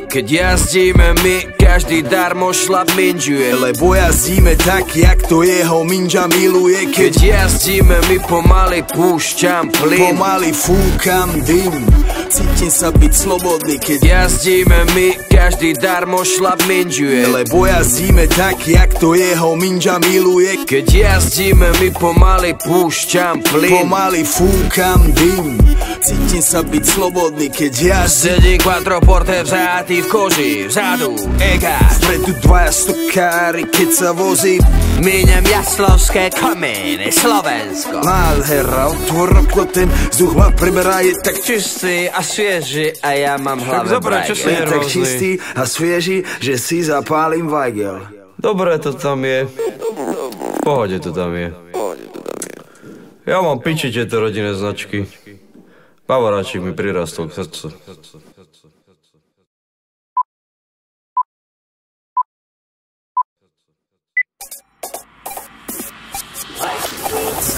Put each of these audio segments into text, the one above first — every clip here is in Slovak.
Keď jazdíme my, každý darmo šlap minžuje, lebo jazdíme tak, jak to jeho minža miluje. Keď jazdíme my, pomaly púšťam plyn, pomaly fúkam dym, cítim sa byť slobodný. Keď jazdíme my, každý darmo šlap minžuje, lebo jazdíme tak, jak to jeho minža miluje. Keď jazdíme my, pomaly púšťam plyn, pomaly fúkam dym, cítim sa byť slobodný. Keď jazdím, sedí quattroporte vzatý v koži, vzadu egáč, vpredu dvaja stokári, keď sa vozím. Míňam jaslovské komíny, Slovensko. Nádhera, otvor okno, ten vzduch ma preberá, je tak čistý a svieži a ja mám hlave brajgel. Je tak čistý a svieži, že si zapálim vajgel. Dobre to tam je. V pohode to tam je. Ja mám piči tieto rodinné značky. Bavoráčik mi prirastol k srdcu.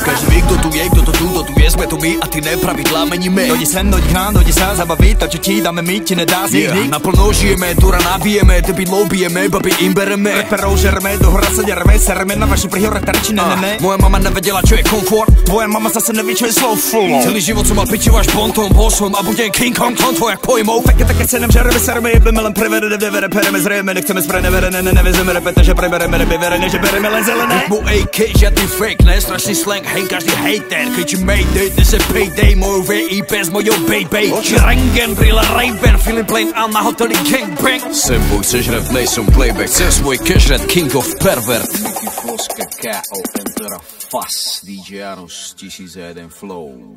Každý ví, kto tu je, kto to tu, kto tu je, sme tu my a ty nepravidlá meníme. Dojdi sem, dojdi k nám, dojdi sa zabaviť, to čo ti dáme my, ti nedá z nich. Naplno žijeme, dura nabijeme, debilov bijeme, babi im bereme. Reperov žerme, do hora sa derme, sereme na vaši prihore terči, ne. Moja mama nevedela, čo je komfort, tvoja mama zase neví, čo je slow flow. Celý život som mal pičiu až bontom, bol som a budem King Kong, tvoj jak pojmov. Také cenem žereme, sereme, jebeme len prevere, devere, pereme, zrejeme, nechceme spreneverené, nevezeme repete, že prebereme, nebeverene, že bereme len zelené. Mu AK, žiadny fake, ne, strašný slang, hej, každý hater, keď ti mayday, dnes je payday, moju VIP s mojou baby. Oči rengen, brýle Ray-Ban, feeling plain a na hoteli gangbang. Sem boj, chceš rap, nejsom playback, chcem svoj cash rap, king of pervert. Mickey Floska, K.O. Enter a Fuss, DJ Janus, 1001 Flow.